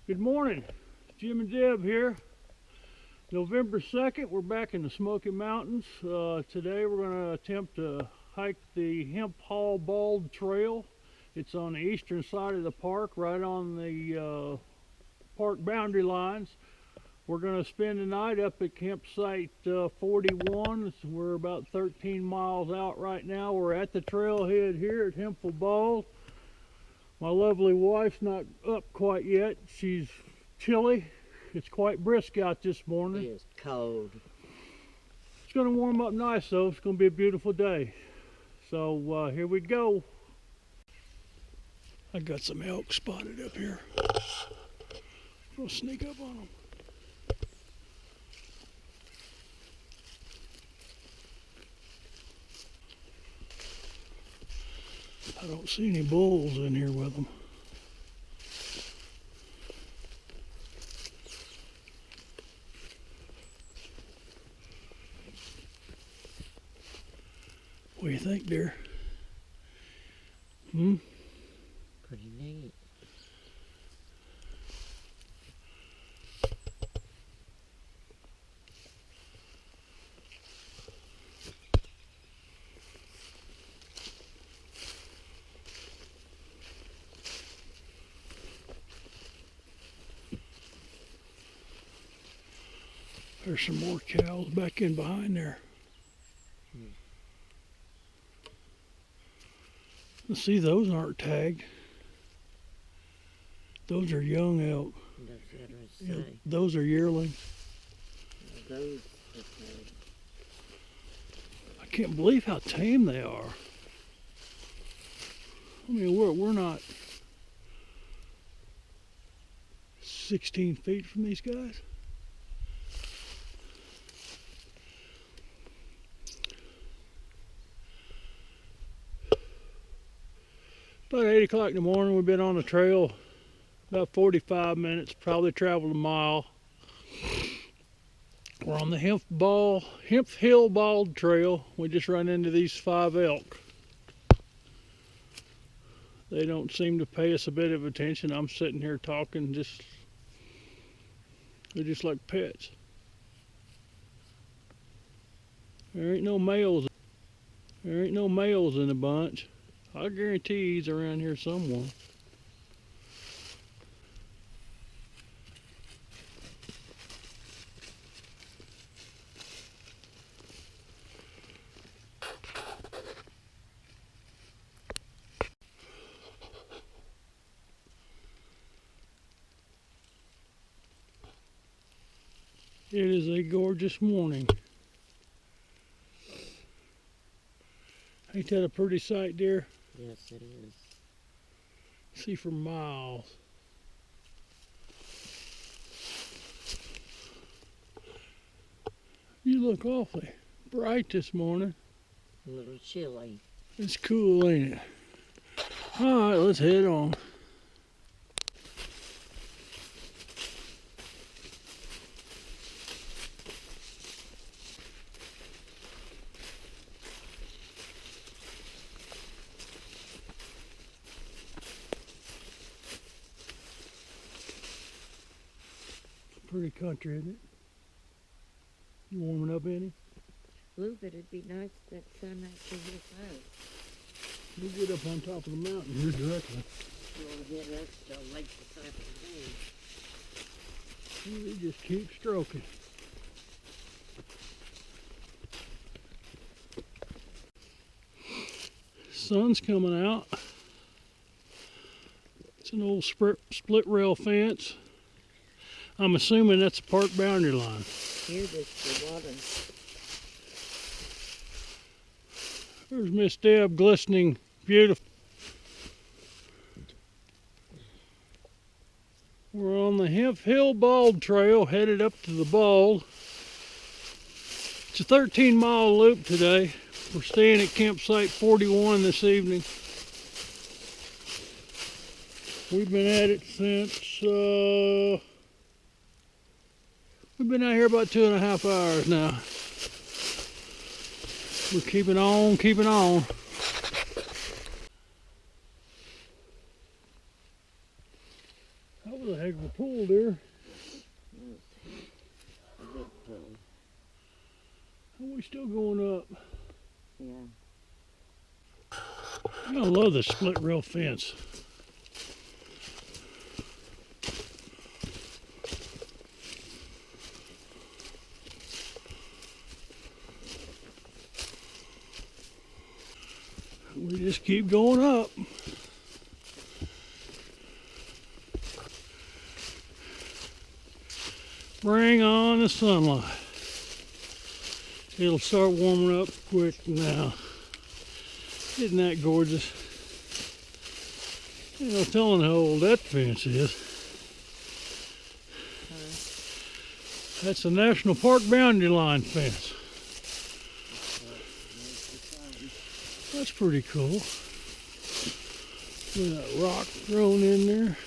Good morning, Jim and Deb here. November 2nd, we're back in the Smoky Mountains. Today we're going to attempt to hike the Hemphill Bald trail. It's on the eastern side of the park, right on the park boundary lines. We're going to spend the night up at campsite 41. We're about 13 miles out right now. We're at the trailhead here at Hemphill Bald. My lovely wife's not up quite yet. She's chilly. It's quite brisk out this morning. It is cold. It's going to warm up nice though. It's going to be a beautiful day. So here we go. I got some elk spotted up here. We'll sneak up on them. I don't see any bulls in here with them. What do you think, dear? Pretty neat. There's some more cows back in behind there. Let's see, those aren't tagged. Those are young elk. That's what I was Yeah, saying. those are yearling. Those are tagged. I can't believe how tame they are. I mean, we're not 16 feet from these guys. About 8 o'clock in the morning, we've been on the trail about 45 minutes, probably traveled a mile. We're on the Hemphill Bald trail. We just run into these 5 elk. They don't seem to pay us a bit of attention. I'm sitting here talking, they're just like pets. There ain't no males. There ain't no males in the bunch. I guarantee he's around here somewhere. It is a gorgeous morning. Ain't that a pretty sight, dear? Yes, it is. See for miles. You look awfully bright this morning. A little chilly. It's cool, ain't it? All right, let's head on. Pretty country, isn't it? You warming up any? A little bit. It'd be nice that sun actually hit us. We'll get up on top of the mountain here directly. You want to hit us till late this afternoon. We just keep stroking. Sun's coming out. It's an old split rail fence. I'm assuming that's the park boundary line. Here, this the water. There's Miss Deb, glistening, beautiful. We're on the Hemphill Bald trail, headed up to the Bald. It's a 13-mile loop today. We're staying at campsite 41 this evening. We've been at it since, we've been out here about 2.5 hours now. We're keeping on, keeping on. That was a heck of a pull there. A big pull. Are we still going up? Yeah. I love the split rail fence. We just keep going up. Bring on the sunlight. It'll start warming up quick now. Isn't that gorgeous? Ain't no telling how old that fence is. That's the National Park boundary line fence. That's pretty cool. With that rock thrown in there.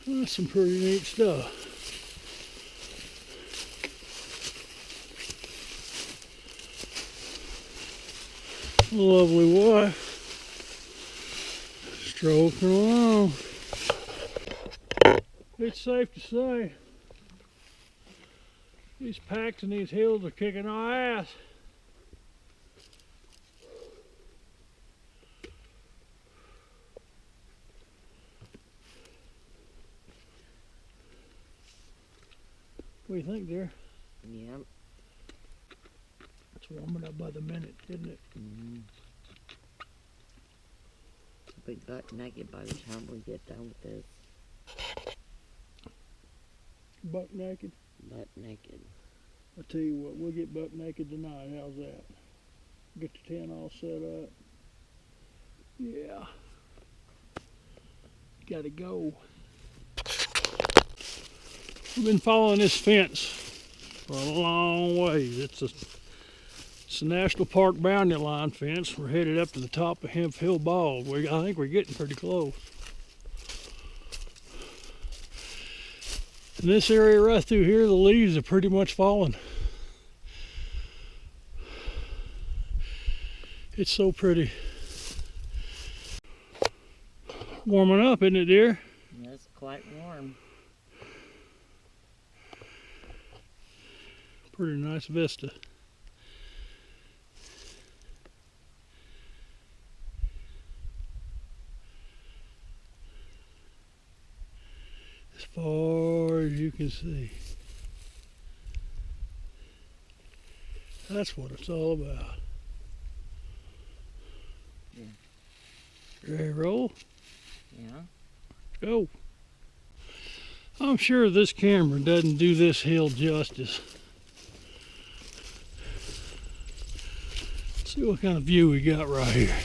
That's some pretty neat stuff. Lovely wife. Stroking along. It's safe to say these packs and these hills are kicking our ass. What do you think, dear? Yep. It's warming up by the minute, isn't it? Mm-hmm. We'll be butt naked by the time we get done with this. Buck naked? Butt naked. I'll tell you what, we'll get buck naked tonight. How's that? Get the tent all set up. Yeah. Gotta go. We've been following this fence for a long ways. It's a National Park boundary line fence. We're headed up to the top of Hemphill Bald. I think we're getting pretty close. In this area right through here, the leaves are pretty much fallen. It's so pretty. Warming up, isn't it, dear? It's quite warm. Pretty nice vista. As far as you can see. That's what it's all about. Yeah. Ready to roll? Yeah. Go. I'm sure this camera doesn't do this hill justice. Let's see what kind of view we got right here.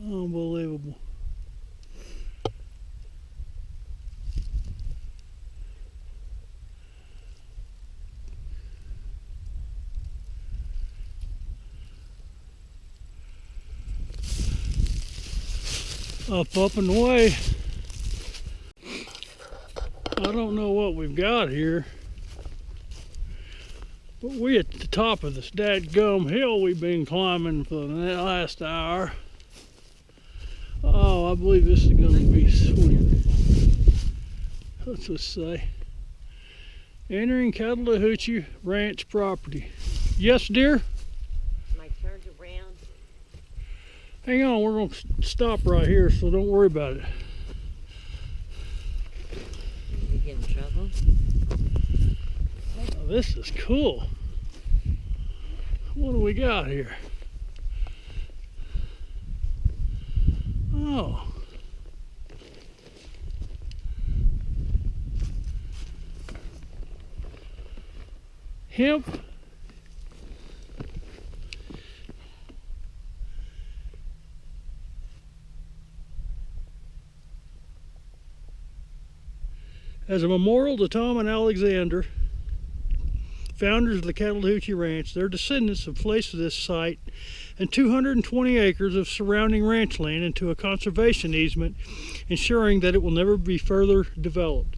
Unbelievable. Up and away. I don't know what we've got here, but we at the top of this dadgum hill we've been climbing for the last hour. Oh, I believe this is going to be sweet. What's this say? Entering Catalahoochee Ranch property. Yes, dear? My turned around. Hang on, we're going to stop right here, so don't worry about it. You get in trouble? Oh, this is cool. What do we got here? Oh. Hemp. As a memorial to Tom and Alexander, founders of the Catalahoochee Ranch, their descendants have placed this site and 220 acres of surrounding ranch land into a conservation easement, ensuring that it will never be further developed.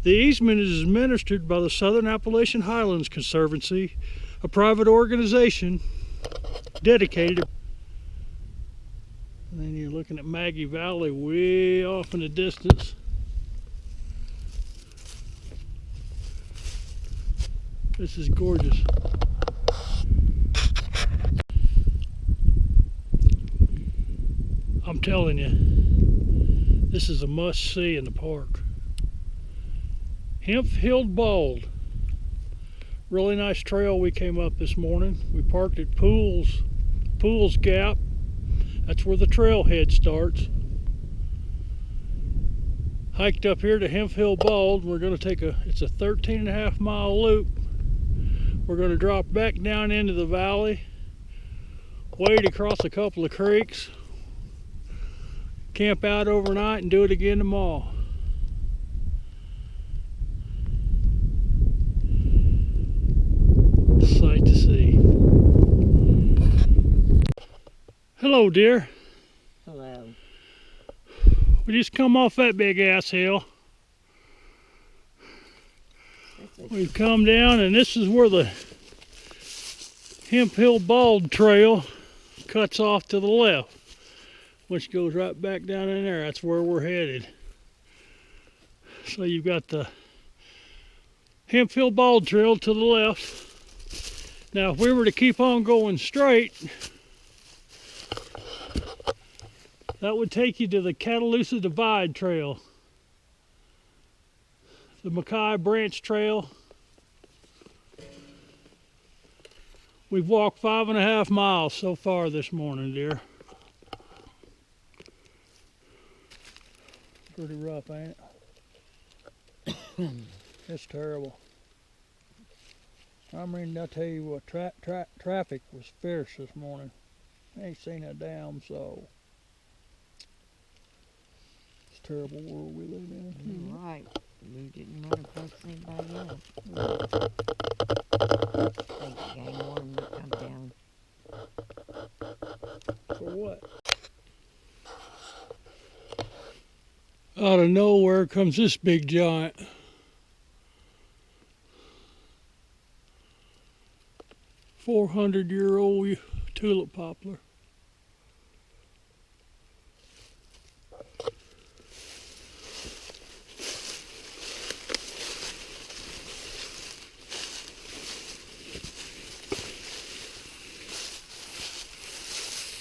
The easement is administered by the Southern Appalachian Highlands Conservancy, a private organization dedicated. And then you're looking at Maggie Valley way off in the distance. This is gorgeous. I'm telling you, this is a must-see in the park. Hemphill Bald. Really nice trail we came up this morning. We parked at Pools Gap. That's where the trailhead starts. Hiked up here to Hemphill Bald. We're going to take it's a 13.5 mile loop. We're going to drop back down into the valley, wade across a couple of creeks, camp out overnight, and do it again tomorrow. Sight to see. Hello, dear. Hello. We just come off that big ass hill. We've come down, and this is where the Hemphill Bald Trail cuts off to the left, which goes right back down in there. That's where we're headed. So you've got the Hemphill Bald Trail to the left. Now, if we were to keep on going straight, that would take you to the Cataloosa Divide Trail, the Mackay Branch Trail. We've walked 5.5 miles so far this morning, dear. Pretty rough, ain't it? It's terrible. I mean, I tell you what, traffic was fierce this morning. I ain't seen a damn soul. It's a terrible world we live in. You're right. We didn't run across anybody else. I think the gang warden would come down. For what? Out of nowhere comes this big giant. "400-year-old tulip poplar."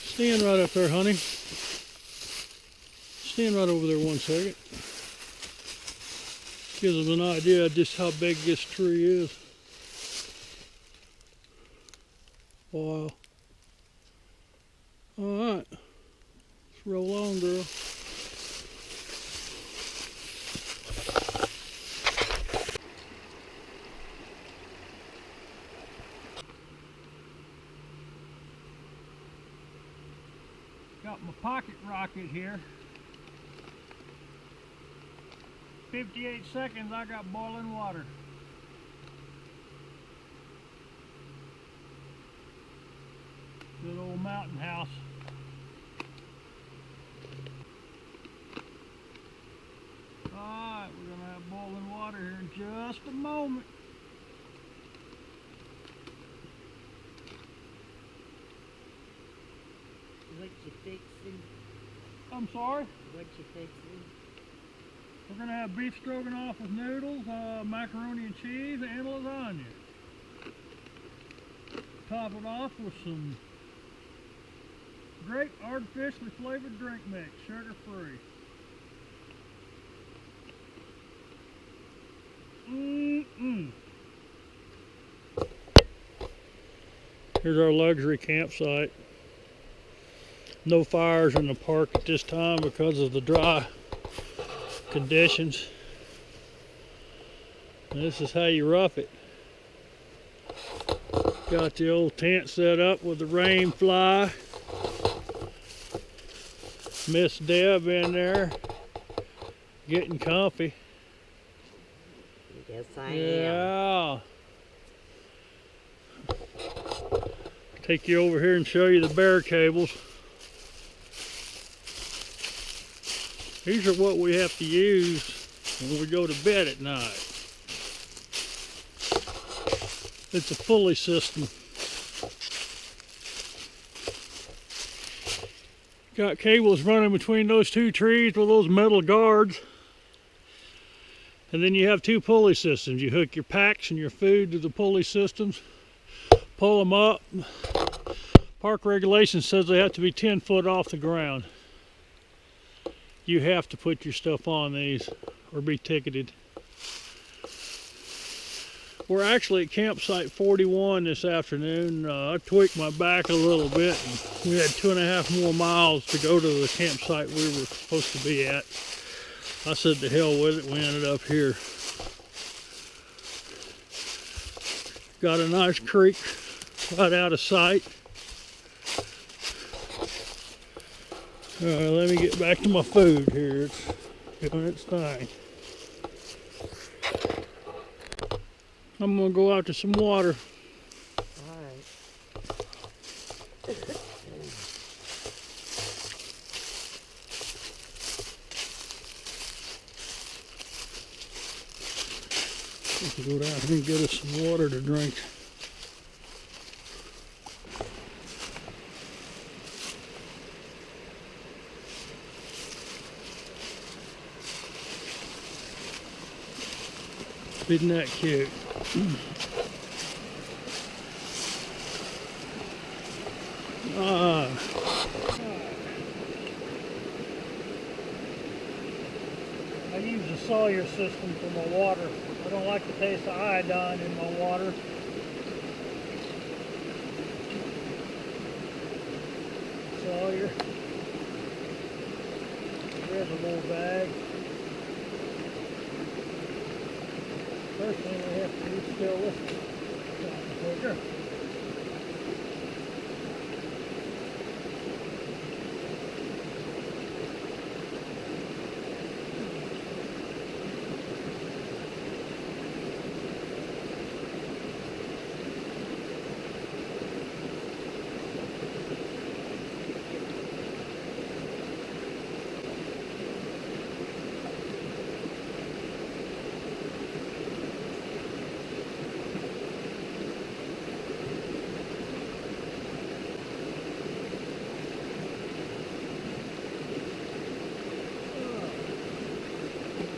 Stand right up there, honey. Stand right over there 1 second. Gives them an idea of just how big this tree is. Wow. Alright. Let's roll on, girl. Got my pocket rocket here. 58 seconds, I got boiling water. Good old mountain house. Alright, we're going to have boiling water here in just a moment. What you fixing? I'm sorry? What you fixing? We're going to have beef stroganoff with noodles, macaroni and cheese, and lasagna. Top it off with some great artificially flavored drink mix, sugar-free. Here's our luxury campsite. No fires in the park at this time because of the dry conditions. And this is how you rough it. Got the old tent set up with the rain fly. Miss Deb in there getting comfy. Yes, I am. Yeah. Take you over here and show you the bear cables. These are what we have to use when we go to bed at night. It's a pulley system. Got cables running between those two trees with those metal guards. And then you have two pulley systems. You hook your packs and your food to the pulley systems, pull them up. Park regulation says they have to be 10 foot off the ground. You have to put your stuff on these or be ticketed. We're actually at campsite 41 this afternoon. I tweaked my back a little bit, and we had 2.5 more miles to go to the campsite we were supposed to be at. I said to hell with it, we ended up here. Got a nice creek right out of sight. Let me get back to my food here. It's doing its thing. I'm gonna go out to some water. Alright. We can go down here and get us some water to drink. Isn't that cute? I use the Sawyer system for my water. I don't like the taste of iodine in my water. Sawyer reservoir bag. First thing we have to do is fill this quicker.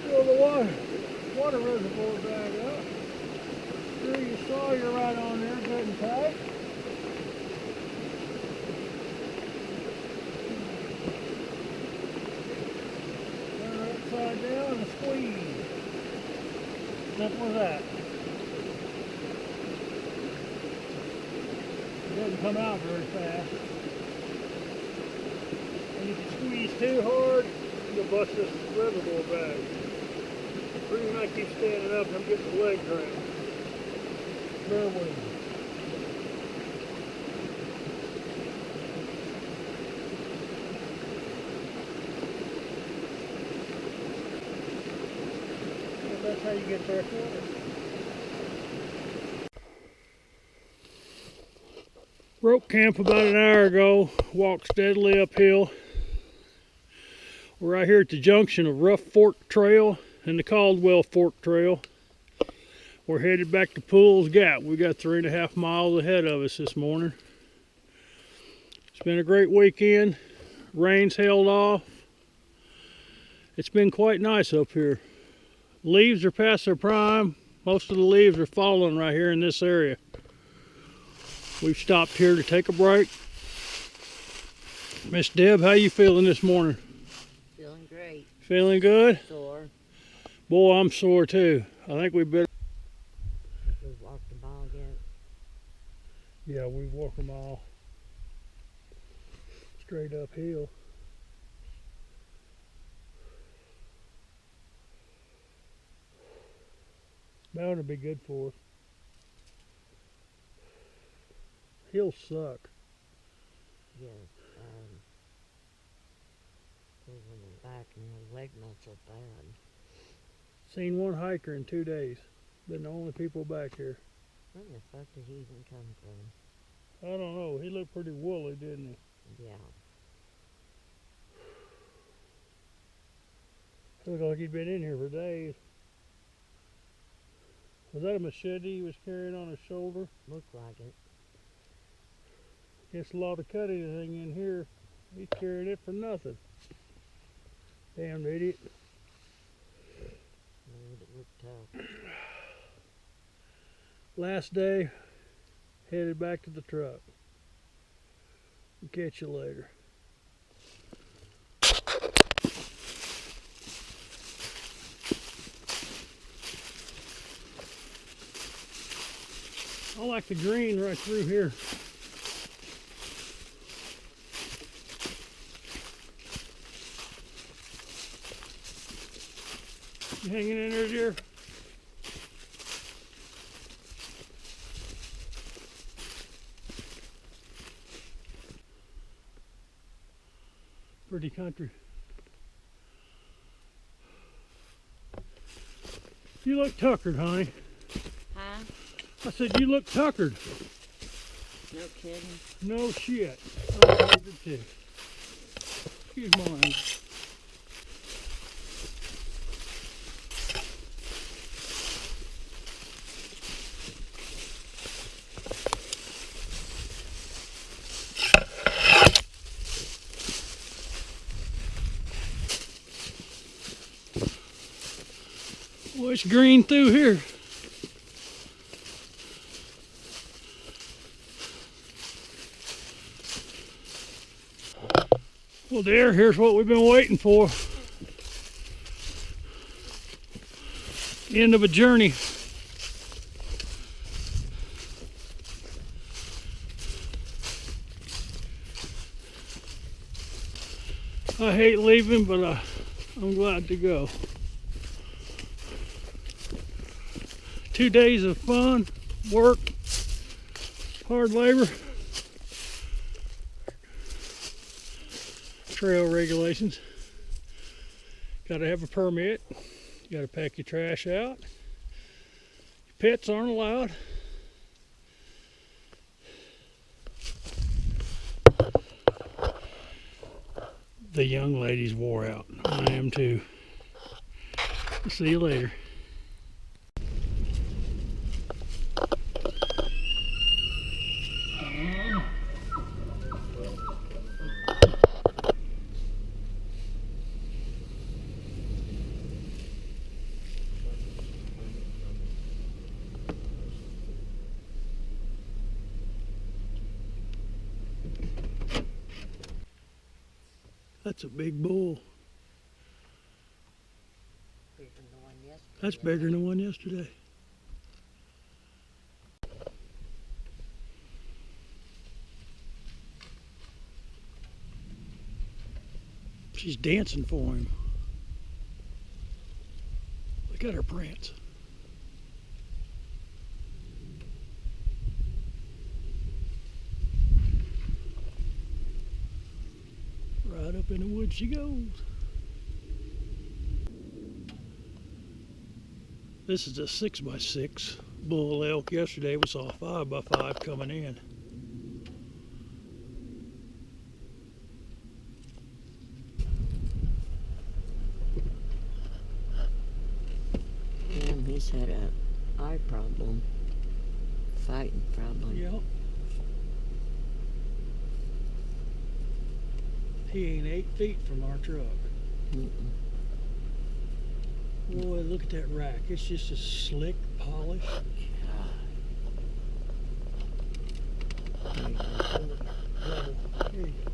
Fill the water reservoir bag up. Screw your Sawyer right on there, good and tight. Turn it upside down and squeeze. Simple as that. It doesn't come out very fast. And if you squeeze too hard, you'll bust this reservoir bag. The reason I keep standing up, I'm getting the leg cramp. Bear with me. And that's how you get fresh water. Broke camp about an hour ago, walked steadily uphill. We're right here at the junction of Rough Fork Trail and the Caldwell Fork Trail. We're headed back to Pools Gap. We got 3.5 miles ahead of us this morning. It's been a great weekend. Rain's held off. It's been quite nice up here. Leaves are past their prime. Most of the leaves are falling right here in this area. We've stopped here to take a break. Miss Deb, how you feeling this morning? Feeling great. Feeling good? Sore. Boy, I'm sore too. I think we better. We walked a mile yet. Yeah, we walk a mile straight uphill. Bound to be good for us. Hills suck. Yes. Over the back and your leg muscle bad. Seen one hiker in 2 days. Been the only people back here. Where the fuck did he even come from? I don't know. He looked pretty woolly, didn't he? Yeah. Looked like he'd been in here for days. Was that a machete he was carrying on his shoulder? Looked like it. Gets a lot of cut anything in here. He's carrying it for nothing. Damn idiot. Made it look tough. Last day, headed back to the truck. We'll catch you later. I like the green right through here. You hanging in there, dear? Pretty country. You look tuckered, honey. Huh? I said you look tuckered. No kidding. No shit. I heard it too. Excuse my language. Well, it's green through here. Well, dear, here's what we've been waiting for. End of a journey. I hate leaving, but I'm glad to go. 2 days of fun, work, hard labor, trail regulations. Got to have a permit. You got to pack your trash out. Your pets aren't allowed. The young lady's wore out. I am too. See you later. That's a big bull. Bigger than the one yesterday. That's bigger than the one yesterday. She's dancing for him. Look at her prance. Right up in the woods she goes. This is a 6x6 bull elk. Yesterday we saw a 5x5 coming in. And he's had a eye problem. Fighting problem. Yep. He ain't 8 feet from our truck. Mm-mm. Boy, look at that rack. It's just a slick polish. There you go. Level. Here you go.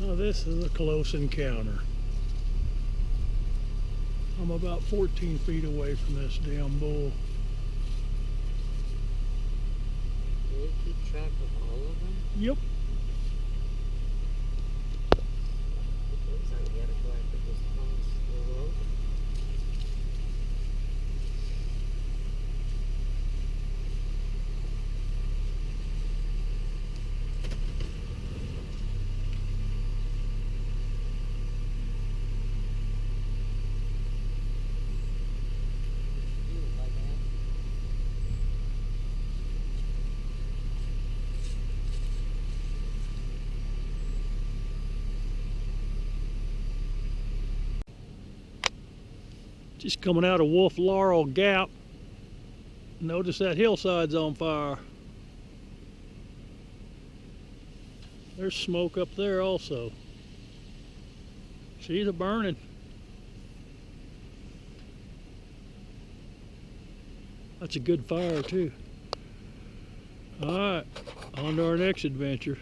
Now this is a close encounter. I'm about 14 feet away from this damn bull. Do you keep track of all of them? Yep. Looks like we gotta go after this one still over. Just coming out of Wolf Laurel Gap. Notice that hillside's on fire. There's smoke up there also. See the burning. That's a good fire too. Alright, on to our next adventure.